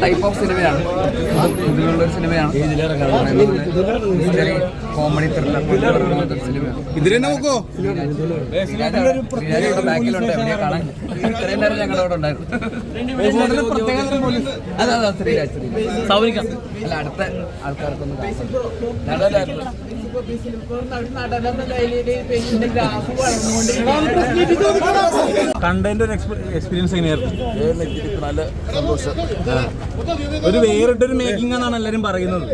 Type of സിനിമയാണ്, ഇതിലുള്ളൊരു സിനിമയാണ്. Comedy thriller സിനിമയാണ്. ബാക്കിലുണ്ട് കാണാൻ. ഇത്രയും നേരം ഞങ്ങളവിടെ ഉണ്ടായിരുന്നു. അതെ അതെ, ശ്രീരാജ് അല്ല, അടുത്ത ആൾക്കാർക്കൊന്നും കണ്ടതിന്റെ ഒരു എക്സ്പീരിയൻസ് എങ്ങനെയായിരുന്നു? നല്ല സന്തോഷം. ഒരു വേറിട്ടൊരു മേക്കിംഗ് എന്നാണ് എല്ലാരും പറയുന്നത്.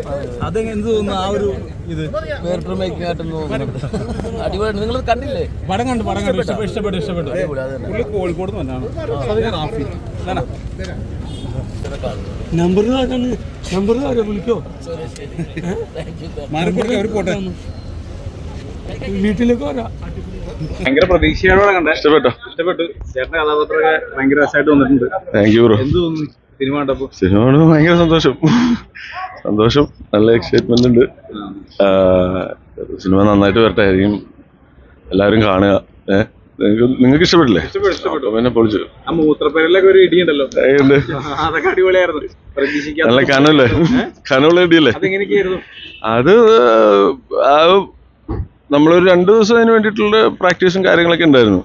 അത് എന്ത് തോന്നുന്നു? ആ ഒരു ഇത് വേറിട്ടൊരു മേക്കിംഗ് ആയിട്ടൊന്നും തോന്നുന്നുണ്ട്. അടിപൊളി. നിങ്ങൾ കണ്ടില്ലേ? പടം കണ്ടു. ഇഷ്ടപ്പെട്ടു. പുള്ളി കോഴിക്കോട് തന്നെയാണ്. നമ്പർ വിളിക്കോ? പോട്ടെ, വീട്ടിലേക്ക് വരാം. ഭയങ്കര പ്രതീക്ഷയോടെ കണ്ട. ഇഷ്ടപ്പെട്ടു. ചേട്ടന്റെ കഥാപാത്രമൊക്കെ ഭയങ്കര രസമായിട്ട് വന്നിട്ടുണ്ട്. Thank you bro. എന്ത് തോന്നുന്നു സിനിമ കണ്ടപ്പോ? സിനിമ ഭയങ്കര സന്തോഷം. നല്ല എക്സൈറ്റ്മെന്റ് ഉണ്ട്. സിനിമ നന്നായിട്ട് വരട്ടെ. ആയിരിക്കും എല്ലാവരും കാണുക. നിങ്ങൾക്ക് ഇഷ്ടപ്പെട്ടില്ലേ? പിന്നെ പൊളിച്ചു. മൂത്രപ്പേരിലൊക്കെ ഒരു ഇടിയുണ്ടല്ലോ, അതൊക്കെ അടിപൊളിയായിരുന്നു. നല്ല കനവുള്ള ഇടിയല്ലേ അത്? നമ്മളൊരു 2 ദിവസം അതിന് വേണ്ടിയിട്ടുള്ള പ്രാക്ടീസും കാര്യങ്ങളൊക്കെ ഉണ്ടായിരുന്നു.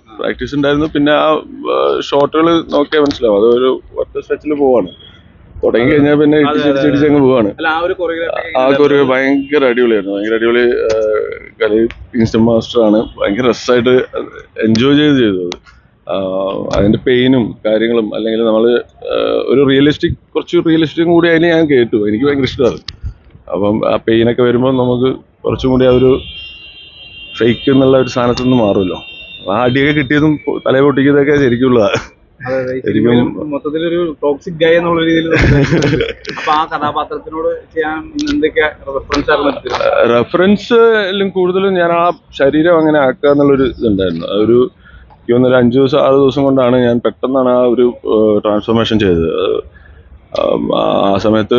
പിന്നെ ആ ഷോട്ടുകൾ നോക്കിയാൽ മനസ്സിലാവും. അതൊരു ഒറ്റ സ്ട്രെച്ചിൽ പോവാണ്. തുടങ്ങി കഴിഞ്ഞാൽ പിന്നെ ഇടിച്ചങ്ങ് പോവാണ്. ആ കൊറിയോ ഭയങ്കര അടിപൊളിയായിരുന്നു. ഭയങ്കര അടിപൊളി. കലി ഇൻസ്റ്റന്റ് മാസ്റ്റർ ആണ്. ഭയങ്കര രസമായിട്ട് എൻജോയ് ചെയ്തു അത്. അതിന്റെ പെയിനും കാര്യങ്ങളും, അല്ലെങ്കിൽ നമ്മൾ ഒരു കുറച്ച് റിയലിസ്റ്റിക്കും കൂടി അതിന് ഞാൻ കേട്ടു. എനിക്ക് ഭയങ്കര ഇഷ്ടമാണ്. അപ്പം ആ പെയിനൊക്കെ വരുമ്പോൾ നമുക്ക് കുറച്ചും കൂടി ആ ഒരു ഫേക്ക് എന്നുള്ള ഒരു സാധനത്തിൽ നിന്ന് മാറുമല്ലോ. ആ അടിയൊക്കെ കിട്ടിയതും തലയെ പൊട്ടിക്കുന്നതൊക്കെ ശരിക്കുള്ളതാണ്. മൊത്തത്തിലൊരു ടോക്സിക് ഗായ് എന്നുള്ള രീതിയിൽ ആ കഥാപാത്രത്തിനോട് ചെയ്യാൻ എന്തൊക്കെയാ റെഫറൻസ് കൂടുതലും ഞാൻ ആ ശരീരം അങ്ങനെ ആക്കുക എന്നുള്ളൊരു ഇതുണ്ടായിരുന്നു. ഒരു 5 ദിവസം 6 ദിവസം കൊണ്ടാണ് ഞാൻ പെട്ടെന്നാണ് ആ ഒരു ട്രാൻസ്ഫോർമേഷൻ ചെയ്തത്. ആ സമയത്ത്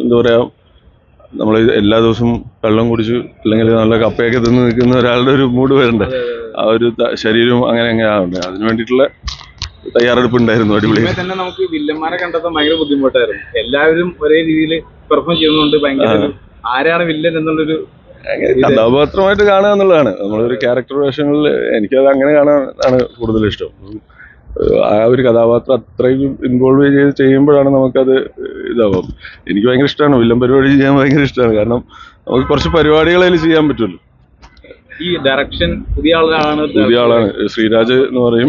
എന്താ പറയാ, നമ്മൾ എല്ലാ ദിവസവും വെള്ളം കുടിച്ച് അല്ലെങ്കിൽ നല്ല കപ്പയൊക്കെ തിന്ന് നിൽക്കുന്ന ഒരാളുടെ ഒരു മൂഡ് വരണ്ടേ. ആ ഒരു ശരീരവും അങ്ങനെ ആവണ്ടേ. അതിന് വേണ്ടിയിട്ടുള്ള തയ്യാറെടുപ്പ് ഉണ്ടായിരുന്നു. അടിപൊളി തന്നെ. നമുക്ക് വില്ലന്മാരെ കണ്ടെത്താൻ ഭയങ്കര ബുദ്ധിമുട്ടായിരുന്നു. എല്ലാവരും ഒരേ രീതിയിൽ പെർഫോം ചെയ്യുന്നുണ്ട്. ഭയങ്കര ആരാണ് വില്ലൻ എന്നുള്ളൊരു കഥാപാത്രമായിട്ട് കാണുക എന്നുള്ളതാണ്. നമ്മളൊരു ക്യാരക്ടർ വേഷങ്ങളിൽ എനിക്കത് അങ്ങനെ കാണാനാണ് കൂടുതൽ ഇഷ്ടം. ആ ഒരു കഥാപാത്രം അത്രയും ഇൻവോൾവ് ചെയ്യുമ്പോഴാണ് നമുക്കത് ഇതാവും. എനിക്ക് ഭയങ്കര ഇഷ്ടമാണ് വില്ലൻ പരിപാടി ചെയ്യാൻ. ഭയങ്കര ഇഷ്ടമാണ്. കാരണം നമുക്ക് കുറച്ച് പരിപാടികളതിൽ ചെയ്യാൻ പറ്റുമല്ലോ. ഈ ഡയറക്ഷൻ പുതിയ ആളാണ്. ശ്രീരാജ് എന്ന് പറയും.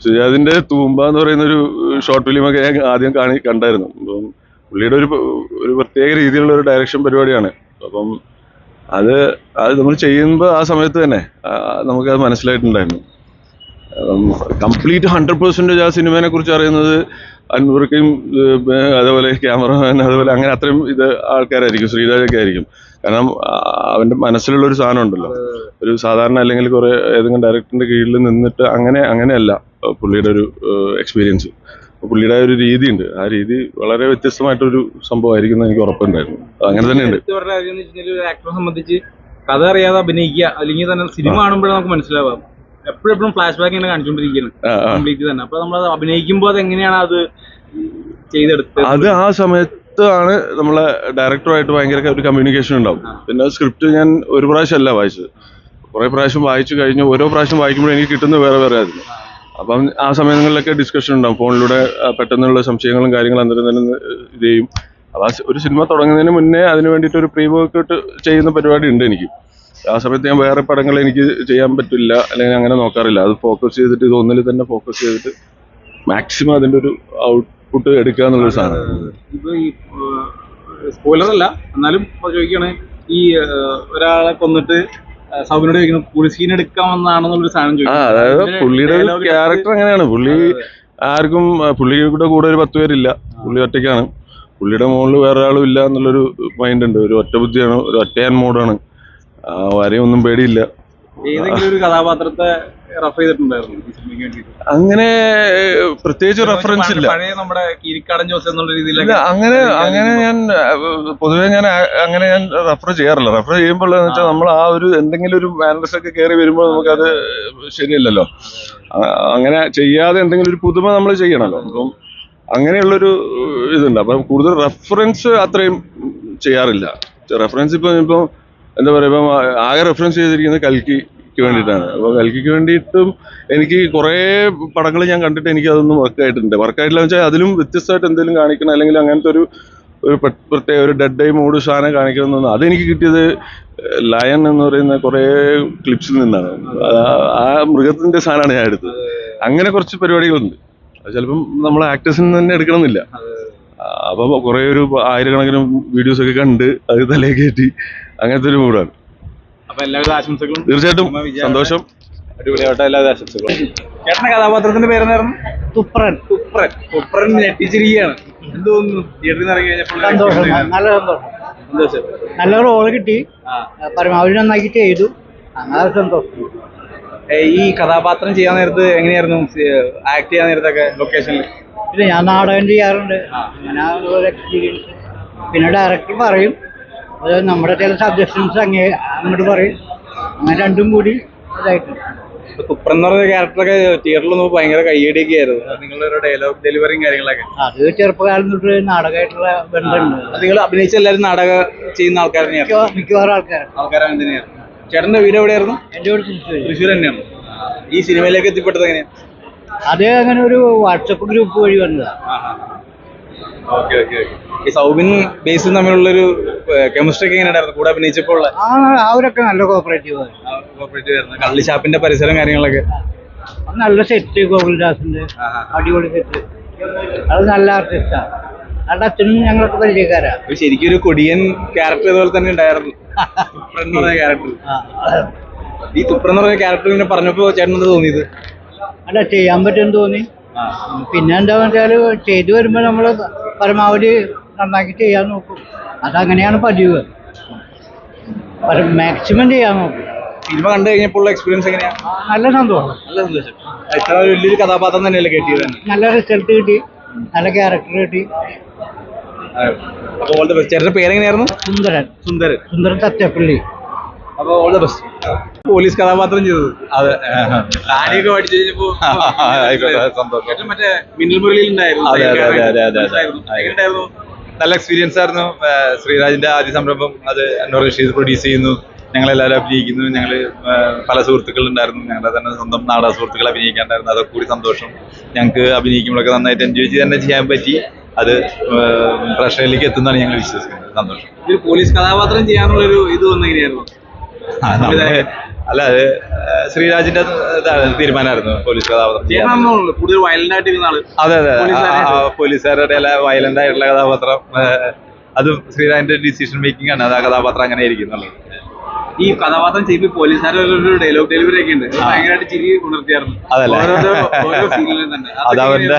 ശ്രീരാജിന്റെ തൂമ്പ എന്ന് പറയുന്ന ഒരു ഷോർട്ട് ഫിലിമൊക്കെ ഞാൻ ആദ്യം കണ്ടായിരുന്നു. അപ്പം പുള്ളിയുടെ ഒരു പ്രത്യേക രീതിയിലുള്ള ഒരു ഡയറക്ഷൻ പരിപാടിയാണ്. അപ്പം അത് നമ്മൾ ചെയ്യുമ്പോൾ ആ സമയത്ത് തന്നെ നമുക്കത് മനസ്സിലായിട്ടുണ്ടായിരുന്നു. കംപ്ലീറ്റ് 100% ആ സിനിമയെ കുറിച്ച് അറിയുന്നത് അൻവർക്കും അതേപോലെ ക്യാമറമാൻ അതുപോലെ അങ്ങനെ അത്രയും ആൾക്കാരായിരിക്കും. ശ്രീരാജൊക്കെ ആയിരിക്കും. കാരണം അവന്റെ മനസ്സിലുള്ള ഒരു സാധനം ഉണ്ടല്ലോ. ഒരു സാധാരണ അല്ലെങ്കിൽ കുറെ ഏതെങ്കിലും ഡയറക്ടറിന്റെ കീഴിൽ നിന്നിട്ട് അങ്ങനെയല്ല പുള്ളിയുടെ ഒരു എക്സ്പീരിയൻസ്. പുള്ളിയുടെ ഒരു രീതിയുണ്ട്. ആ രീതി വളരെ വ്യത്യസ്തമായിട്ടൊരു സംഭവമായിരിക്കും എന്ന് എനിക്ക് ഉറപ്പുണ്ടായിരുന്നു. അങ്ങനെ തന്നെയുണ്ട്. ആക്ടറെ സംബന്ധിച്ച് കഥ അറിയാതെ അഭിനയിക്കുക, അല്ലെങ്കിൽ തന്നെ സിനിമ കാണുമ്പോഴേ നമുക്ക് മനസ്സിലാവാം. എപ്പോഴും ഫ്ലാഷ് ബാക്ക് ഇങ്ങനെ കാണിച്ചുകൊണ്ടിരിക്കുകയാണ് കംപ്ലീറ്റ് തന്നെ. അപ്പൊ നമ്മൾ അഭിനയിക്കുമ്പോൾ അത് എങ്ങനെയാണ് അത് ചെയ്തെടുത്തത്? അത് ആ സമയത്താണ് നമ്മളെ ഡയറക്ടറുമായിട്ട് ഭയങ്കര ഒരു കമ്മ്യൂണിക്കേഷൻ ഉണ്ടാവും. പിന്നെ സ്ക്രിപ്റ്റ് ഞാൻ ഒരു പ്രാവശ്യമല്ല വായിച്ചത്, കുറെ പ്രാവശ്യം വായിച്ചു കഴിഞ്ഞ് ഓരോ പ്രാവശ്യം വായിക്കുമ്പോഴും എനിക്ക് കിട്ടുന്നത് വേറെ ആയിരുന്നു. അപ്പം ആ സമയങ്ങളിലൊക്കെ ഡിസ്കഷൻ ഉണ്ടാവും ഫോണിലൂടെ. പെട്ടെന്നുള്ള സംശയങ്ങളും കാര്യങ്ങളും അന്നേരം തന്നെ ഇത് ചെയ്യും. അപ്പൊ ഒരു സിനിമ തുടങ്ങുന്നതിന് മുന്നേ അതിന് വേണ്ടിയിട്ട് ഒരു പ്രീ വർക്കൗട്ട് ചെയ്യുന്ന പരിപാടി ഉണ്ട് എനിക്ക്. ആ സമയത്ത് ഞാൻ വേറെ പടങ്ങൾ എനിക്ക് ചെയ്യാൻ പറ്റില്ല, അല്ലെങ്കിൽ അങ്ങനെ നോക്കാറില്ല. അത് ഫോക്കസ് ചെയ്തിട്ട് ഇത് ഒന്നിൽ തന്നെ ഫോക്കസ് ചെയ്തിട്ട് മാക്സിമം അതിന്റെ ഒരു ഔട്ട്പുട്ട് എടുക്കുക എന്നുള്ളൊരു സാധനം. ഇപ്പൊ ഈ സ്പോയിലർ അല്ല എന്നാലും ചോദിക്കുകയാണ്, ഈ ഒരാളെ കൊന്നിട്ട് സൗബിനോട് ചോദിക്കുന്നു പുളി സീൻ എടുക്കാമെന്നാണെന്നുള്ളൊരു സാധനം ചോദിക്കും. അതായത് പുള്ളിയുടെ ക്യാരക്ടർ അങ്ങനെയാണ്. പുള്ളിയുടെ കൂടെ ഒരു 10 പേരില്ല, പുള്ളി ഒറ്റയ്ക്കാണ്. പുള്ളിയുടെ മുകളിൽ വേറെ ആളും ഇല്ല എന്നുള്ളൊരു മൈൻഡ് ഉണ്ട്. ഒരു ഒറ്റ ബുദ്ധിയാണ്, ഒരു ഒറ്റയാൻ മോഡാണ്. ആരെയും ഒന്നും പേടിയില്ല. ഏതെങ്കിലും ഒരു കഥാപാത്രത്തെ റെഫർ ചെയ്തിട്ടുണ്ടായിരുന്നു അങ്ങനെ പ്രത്യേകിച്ച് റെഫറൻസ് ഇല്ല. നമ്മുടെ കീരിക്കാടൻ ജോസ് എന്നുള്ള രീതിയിൽ അങ്ങനെ ഞാൻ പൊതുവെ ഞാൻ റെഫർ ചെയ്യാറില്ല. റെഫർ ചെയ്യുമ്പോൾ വെച്ചാൽ നമ്മൾ ആ ഒരു എന്തെങ്കിലും ഒരു മാനേഴ്സ് ഒക്കെ കയറി വരുമ്പോൾ നമുക്കത് ശരിയല്ലല്ലോ. അങ്ങനെ ചെയ്യാതെ എന്തെങ്കിലും ഒരു പുതുമ നമ്മൾ ചെയ്യണമല്ലോ. അപ്പം അങ്ങനെയുള്ളൊരു ഇതുണ്ട്. അപ്പം കൂടുതൽ റെഫറൻസ് അത്രയും ചെയ്യാറില്ല. റെഫറൻസ് ഇപ്പം എന്താ പറയുക, ഇപ്പം ആകെ റെഫറൻസ് ചെയ്തിരിക്കുന്നത് കൽക്കിക്ക് വേണ്ടിയിട്ടാണ്. അപ്പോൾ കൽക്കിക്ക് വേണ്ടിയിട്ടും എനിക്ക് കുറേ പടങ്ങൾ ഞാൻ കണ്ടിട്ട് എനിക്ക് അതൊന്നും വർക്കായിട്ടുണ്ട്. വർക്കായിട്ടില്ല വെച്ചാൽ അതിലും വ്യത്യസ്തമായിട്ട് എന്തെങ്കിലും കാണിക്കണം, അല്ലെങ്കിൽ അങ്ങനത്തെ ഒരു പ്രത്യേക ഒരു ഡെഡ് ഐ മൂഡ് സാധനം കാണിക്കണമെന്നൊന്നും. അതെനിക്ക് കിട്ടിയത് ലയൺ എന്ന് പറയുന്ന കുറേ ക്ലിപ്സിൽ നിന്നാണ്. ആ മൃഗത്തിന്റെ സാധനമാണ് ഞാൻ എടുത്തത്. അങ്ങനെ കുറച്ച് പരിപാടികളുണ്ട്. അത് ചിലപ്പം നമ്മൾ ആക്ടേഴ്സിൽ തന്നെ എടുക്കണമെന്നില്ല. അപ്പം കുറേ ഒരു 1000കണക്കിന് വീഡിയോസ് ഒക്കെ കണ്ട് അത് തലേ കയറ്റി അങ്ങനത്തെ ഒരു മൂഡാണ്. അപ്പൊ എല്ലാവിധ ആശംസകളും. തീർച്ചയായിട്ടും സന്തോഷം. അടിപൊളിയാവട്ടെ. എല്ലാവിധ ആശംസകളും. ചേട്ടന്റെ കഥാപാത്രത്തിന്റെ പേരെന്നായിരുന്നു? തുപ്രൻ. തുപ്രൻ. തുപ്രൻ ഞെട്ടിച്ചിരിക്കുകയാണ്. എന്ത് തോന്നുന്നു തിയേറ്ററിൽ നിന്ന് ഇറങ്ങി കഴിഞ്ഞപ്പോൾ? സന്തോഷം, നല്ല സന്തോഷം. നല്ല റോള് കിട്ടി, പരമാവധി നന്നാക്കി ചെയ്തു, അങ്ങനെ സന്തോഷം. ഈ കഥാപാത്രം ചെയ്യാൻ നേരത്ത് എങ്ങനെയായിരുന്നു ആക്ട് ചെയ്യാൻ നേരത്തൊക്കെ ലൊക്കേഷനിൽ? പിന്നെ ഞാൻ നാടകം ചെയ്യാറുണ്ട്, അങ്ങനെ ഒരു എക്സ്പീരിയൻസ്. പിന്നെ ഡയറക്ടർ പറയും, അത് നമ്മുടെ ചില സജഷൻസ് അങ്ങോട്ട് പറയും, അങ്ങനെ രണ്ടും കൂടി ഇതായിട്ടുണ്ട്. തുപ്രൻ എന്ന് പറഞ്ഞ ക്യാരക്ടറൊക്കെ തിയേറ്ററിൽ നോക്കുമ്പോൾ ഭയങ്കര കയ്യടിയൊക്കെ ആയിരുന്നു. നിങ്ങളുടെ ഒരു ഡയലോഗ് ഡെലിവറിയും കാര്യങ്ങളൊക്കെ അത് ചെറുപ്പകാലം തൊട്ട് നാടകമായിട്ടുള്ള ബന്ധമുണ്ട്. നിങ്ങൾ അഭിനയിച്ച എല്ലാവരും നാടകം ചെയ്യുന്ന ആൾക്കാർ തന്നെയാണ്? മിക്കവാറും ആൾക്കാരങ്ങനെ തന്നെയാണ്. ചേട്ടന്റെ വീട് എവിടെയായിരുന്നു? എൻ്റെ വീട് തൃശ്ശൂർ തന്നെയാണ്. ഈ സിനിമയിലേക്ക് എത്തിപ്പെട്ടത് എങ്ങനെയാണ്? അത് അങ്ങനെ ഒരു വാട്സപ്പ് ഗ്രൂപ്പ് വഴി വന്നതാണ്. ഈ സൗബിൻ ബേസും തമ്മിലുള്ളൊരു കെമിസ്ട്രി ഒക്കെ എങ്ങനെയായിരുന്നു കൂടെ അഭിനയിച്ചപ്പോൾ? അവരൊക്കെ നല്ല കോപ്പറേറ്റീവ് ആയിരുന്നു. കള്ളിഷാപ്പിന്റെ പരിസരം കാര്യങ്ങളൊക്കെ നല്ല സെറ്റ്, ഗോകുൽദാസിന്റെ അടിപൊളി സെറ്റ്. അത് നല്ല ആർട്ടിസ്റ്റാണ്. അവരുടെ അച്ഛനും ഞങ്ങളൊക്കെ പരിചയക്കാരാണ്. ശരിക്കും ഒരു കൊടിയൻ ക്യാരക്ടർ ഇതുപോലെ തന്നെ ഉണ്ടായിരുന്നു. തുപ്രൻ എന്ന് പറഞ്ഞ ക്യാരക്ടർ. ഈ തുപ്രൻ എന്ന് പറഞ്ഞ ക്യാരക്ടർ ഇങ്ങനെ പറഞ്ഞപ്പോ ചേട്ടൻ എന്താ തോന്നിയത്? അല്ല, ചെയ്യാൻ പറ്റുമെന്ന് തോന്നി. പിന്നെ എന്താന്ന് വെച്ചാല് ചെയ്തു വരുമ്പോ നമ്മള് പരമാവധി നന്നാക്കി ചെയ്യാൻ നോക്കും. അതങ്ങനെയാണ് പതിവ്. മാക്സിമം ചെയ്യാൻ നോക്കും. സിനിമ കണ്ടു കഴിഞ്ഞപ്പോൾ എക്സ്പീരിയൻസ് എങ്ങനെയാണ്? നല്ല സന്തോഷം. നല്ല സന്തോഷം. ഇത്ര വലിയൊരു കഥാപാത്രം തന്നെയല്ലേ കിട്ടിയത്? നല്ല റിസൾട്ട് കിട്ടി, നല്ല ക്യാരക്ടർ കിട്ടി. അപ്പോൾ ചേട്ടന്റെ പേരെങ്ങനെയായിരുന്നു? സുന്ദരൻ. സുന്ദരൻ തച്ചപ്പള്ളി. അപ്പൊ ഓൾ ദ ബെസ്റ്റ്. പോലീസ് കഥാപാത്രം ചെയ്തത് അത് താടിയൊക്കെ പഠിച്ചു കഴിഞ്ഞപ്പോ മറ്റേ മിന്നൽ മുരളിയിൽ ഉണ്ടായിരുന്നു. നല്ല എക്സ്പീരിയൻസ് ആയിരുന്നു. ശ്രീരാജിന്റെ ആദ്യ സംരംഭം, അത് അന്നൂർ റഷീദ് പ്രൊഡ്യൂസ് ചെയ്യുന്നു, ഞങ്ങളെല്ലാവരും അഭിനയിക്കുന്നു. ഞങ്ങൾ പല സുഹൃത്തുക്കളുണ്ടായിരുന്നു, ഞങ്ങളുടെ തന്നെ സ്വന്തം നാടക സുഹൃത്തുക്കൾ അഭിനയിക്കാണ്ടായിരുന്നു. അതൊക്കെ കൂടി സന്തോഷം. ഞങ്ങൾക്ക് അഭിനയിക്കുമ്പോഴൊക്കെ നന്നായിട്ട് എൻജോയ് ചെയ്ത് തന്നെ ചെയ്യാൻ പറ്റി. അത് പ്രേക്ഷകരിലേക്ക് എത്തുന്നതാണ് ഞങ്ങൾ വിശ്വസിക്കുന്നത്. സന്തോഷം. ഒരു പോലീസ് കഥാപാത്രം ചെയ്യാനുള്ളൊരു ഇത് വന്നെങ്ങനെയായിരുന്നു? അല്ല, അത് ശ്രീരാജിന്റെ തീരുമാനമായിരുന്നു പോലീസ് കഥാപാത്രം. കൂടുതൽ വയലന്റ് ആയിട്ടിരുന്ന ആള്. അതെ, പോലീസുകാരുടെ വയലന്റ് ആയിട്ടുള്ള കഥാപാത്രം, അതും ശ്രീരാജിന്റെ ഡിസിഷൻ മേക്കിംഗ് ആണ്. അത് ആ കഥാപാത്രം അങ്ങനെ ഇരിക്കുന്നുള്ളത്. ഈ കഥാപാത്രം ചെയ്യുമ്പോൾ പോലീസുകാരുടെ ഡയലോഗ് ഡെലിവറി ഒക്കെ ഉണ്ട്, ഭയങ്കരമായിട്ട് ചിരി ഉണർത്തിയായിരുന്നു. അതല്ലേ, തന്നെ അത് അവരുടെ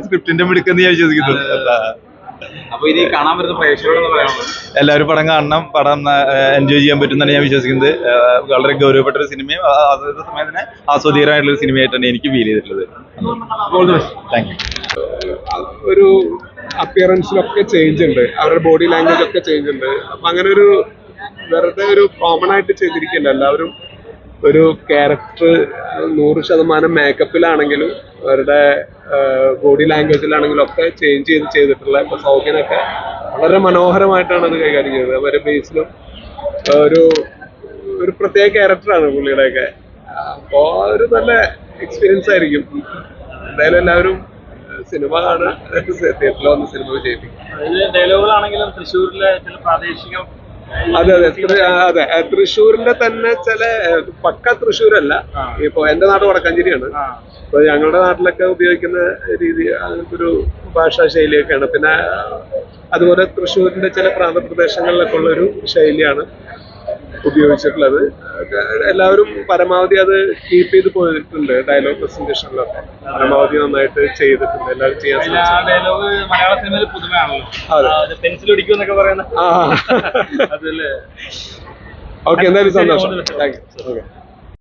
സ്ക്രിപ്റ്റിന്റെ മിടുക്കെന്ന് ഞാൻ വിശ്വസിക്കുന്നു. അപ്പൊ ഇനി കാണാൻ വരുന്ന പ്രേക്ഷകരോട് പറയാനുള്ളത്? എല്ലാവരും പടം കാണണം, പടം എൻജോയ് ചെയ്യാൻ പറ്റുമെന്നാണ് ഞാൻ വിശ്വസിക്കുന്നത്. വളരെ ഗൗരവപ്പെട്ട ഒരു സിനിമയും അതേ സമയം തന്നെ ആസ്വാദികരമായിട്ടുള്ള ഒരു സിനിമയായിട്ടാണ് എനിക്ക് ഫീൽ ചെയ്തിട്ടുള്ളത്. Thank you. ഒരു അപ്പിയറൻസിലൊക്കെ ചേഞ്ച് ഉണ്ട്, അവരുടെ ബോഡി ലാംഗ്വേജ് ഒക്കെ ചേഞ്ച് ഉണ്ട്. അപ്പൊ അങ്ങനെ ഒരു വെറുതെ ഒരു കോമൺ ആയിട്ട് ചെയ്തിരിക്കില്ല. എല്ലാവരും ഒരു ക്യാരക്ടർ 100% മേക്കപ്പിലാണെങ്കിലും അവരുടെ ബോഡി ലാംഗ്വേജിലാണെങ്കിലും ഒക്കെ ചേഞ്ച് ചെയ്തിട്ടുള്ള. ഇപ്പൊ സൗഖ്യനൊക്കെ വളരെ മനോഹരമായിട്ടാണ് അത് കൈകാര്യം ചെയ്തത്. അവരുടെ ബേസിലും ഒരു പ്രത്യേക ക്യാരക്ടറാണ് പുള്ളിയുടെയൊക്കെ. അപ്പോൾ ഒരു നല്ല എക്സ്പീരിയൻസ് ആയിരിക്കും. എന്തായാലും എല്ലാവരും സിനിമ കാണുക, തിയേറ്ററിൽ വന്ന് സിനിമ വിജയിപ്പിക്കും. ഡയലോഗുകളാണെങ്കിലും തൃശ്ശൂരിലെ ചില പ്രാദേശിക അതെ, തൃശ്ശൂരിന്റെ തന്നെ ചില പക്ക തൃശ്ശൂരല്ല. ഇപ്പൊ എന്റെ നാട് വടക്കാഞ്ചേരിയാണ്. അപ്പൊ ഞങ്ങളുടെ നാട്ടിലൊക്കെ ഉപയോഗിക്കുന്ന രീതി അങ്ങനത്തെ ഒരു ഭാഷാ ശൈലിയൊക്കെയാണ്. പിന്നെ അതുപോലെ തൃശ്ശൂരിന്റെ ചില പ്രാന്തപ്രദേശങ്ങളിലൊക്കെ ഉള്ളൊരു ശൈലിയാണ് ഉപയോഗിച്ചിട്ടുള്ളത്. എല്ലാവരും പരമാവധി അത് കീപ്പ് ചെയ്ത് പോയിട്ടുണ്ട്. ഡയലോഗ് പ്രസന്റേഷനിലൊക്കെ പരമാവധി നന്നായിട്ട് ചെയ്തിട്ടുണ്ട്. എല്ലാവരും ചെയ്യാൻ ഡയലോഗ് മലയാള സിനിമയിൽ പുതുമയാണല്ലോ, പെൻസിൽ ഒടിക്കുമെന്നൊക്കെ പറയുന്നത്. ഓക്കെ, എന്തായാലും സന്തോഷം. Thank you. ഓക്കെ.